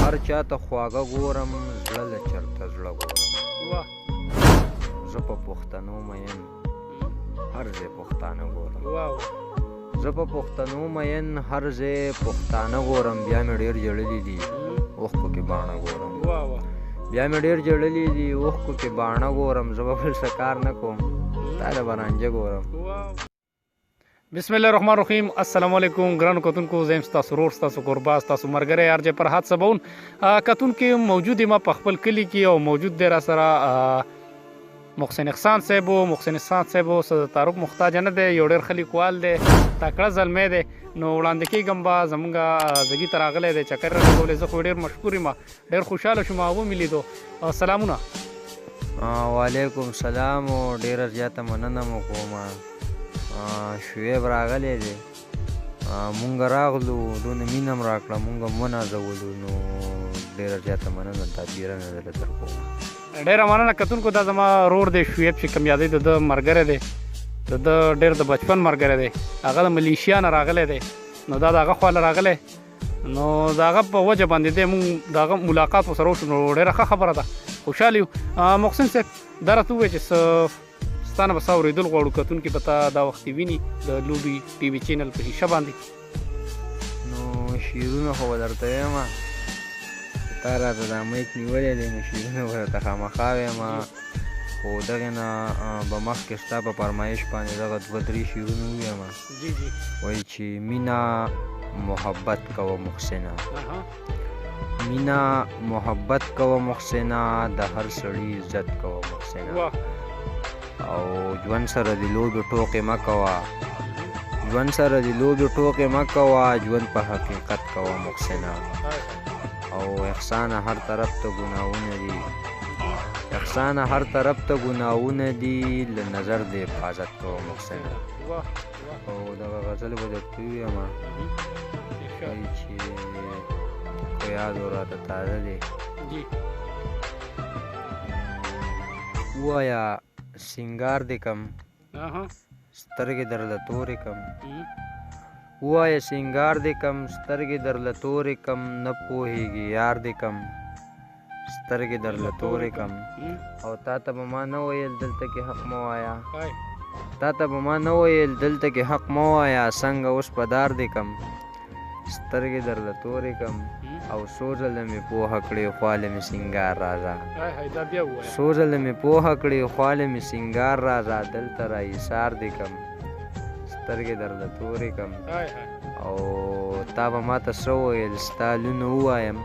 هر چاته خواږه ګورم زړه له چرته زړه ګورم زه په پښتنو مین هر ځای پښتانه ګورم زه په پښتنو مین هر ځای پښتانه ګورم بیا مې ډېر ژړلي دي اوښکو کې باڼه ګورم بیا مې ډېر ژړلي دي اوښکو کې باڼه ګورم زه به بل څه کار نه کوم تا د برانجه ګورم. بسم الله الرحمن الرحیم. السلام علیکم ګرانو کتونکو، زه یم ستاسو ورور ستاسو کوربه ستاسو ملګری ارجې فرحات صبون. کتونکو موجود یم په خپل کلي کې او موجود دی را سره محسن احسان صاحب. محسن احسان صاحب تعارف محتاج نه دی، یو ډېر ښه لیکوال دی، تکړه زلمی دی. نو وړاندې کېږم به زمونږ زګي ته راغلی دی چکر راغلی. زه خو ډېر مشکور یم، ډېر خوشحاله شوم ومې لیدو. سلامونه. وعلیکم سلام او ډېره زیاته مننه مو کوم. شعیب راغلی دی، مونږ راغلو، دونه مینه م راکړه، مونږ هم ونازولو. نو ډېره زیاته مننه، دا بیرنه درله در کوم. ډېره مننه کتونکو. دا زما رور دی شعیب چې کوم یادوي، د ده ملګری دی، د ده ډېر د بچپن ملګری دی. هغه د ملیشیا نه راغلی دی، نو دا د هغه خواله راغلی. نو د هغه په وجه باندې دی مونږ د هغه ملاقات ورسره وشو. نو ډېره ښه خبره ده، خوشحاله یو. محسن صاحب دا راته ووایه چې څه ستا نه به څه اورېدل غواړو. کتونکي به تا دا وختې ویني د لوبي ټي وي چینل په شیشه باندې. نو شعرونه خو به درته وایم، تا راته دا میک نیولی دی، نو شعرونه به درته خامخا وایم. خو دغې نه به مخکې ستا په فرمایش باندې دغه دوه درې شعرونه ووایم. وایي چې مینه محبت کوه محسنه، مینه محبت کوه محسنه، د هر سړي عزت کوه محسنه، او ژوند سره د لوبې ټوکې مه کوه، ژوند سره د لوبې ټوکې مه کوه، ژوند په حقیقت کوه محسنه، او احسانه هر طرف ته ګناهونه دي، احسانه هر طرف ته ګناهونه دي، له نظر د حفاظت کوه محسنه. او دغه غزل به درته ووایم چې خو یاد راته تازه دی. ووایه سینګار دې کم سترګې درله تورې کم، ووایه سینګار دې کم سترګې درله تورې کم، نه پوهېږي یار دې کم سترګې درله تورې کم. او تا ته به ما نه ویل دلته کې حق مه وایه، تا ته به ما نه ویل دلته کې حق مه وایه، څنګه اوس په دار دې کم سترګې درله تورې کم، او څو ځله مې پوهه کړې خواله مې سینګار راځه، څو ځله مې پوهه کړې خواله مې سینګار راځه، دلته را ایثار دې کم سترګې درله تورې کم. او تا به ما ته څه ویل ستا لونه ووایم،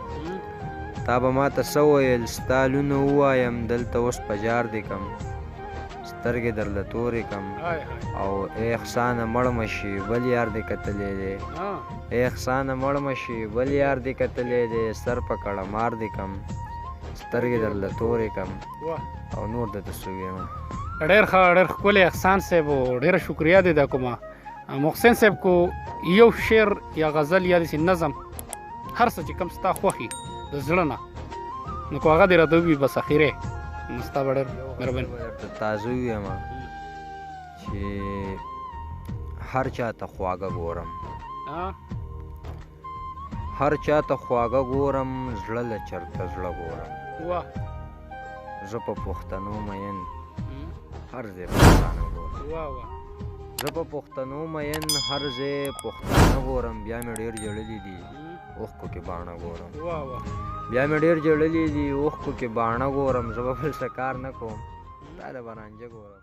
تا به ما ته څه ویل ستا لونه ووایم، دلته اوس په جار دې کم سترګې درله تورې کم. او ای احسانه مړ مه شي بل یار دې کتلی دی، ای احسانه مړ مه شي بل یار دې کتلی دی، سر په کړه مار دې کم سترګې درله تورې کم. او نور درته څه ووایم. ډېر ښه، ډېر ښکلی احسان صاحب، ډېره شکریه دی دا کومه. محسن صاحب کو یو شعر یا غزل یا داسې نظم هر څه چې کوم ستا خوښي د زړه نه، نو کو هغه دې راته ووایي بس اخرې نو ستا به ډېر مهرباني. درته تازه ووایم چې هر چاته خواږه ګورم، هر چاته خواږه ګورم، زړه له چرته زړه ګورم، زه په پښتنو مین هر ځای پښتانه ګورم، زه په پښتنو مین هر ځای پښتانه ګورم، بیا مې ډېر ژړلي دي اوښکو کې باڼه ګورم، بیا مې ډېر ژړلي دي اوښکو کې باڼه ګورم، زه به بل څه کار نه کوم تا د برانجه ګورم.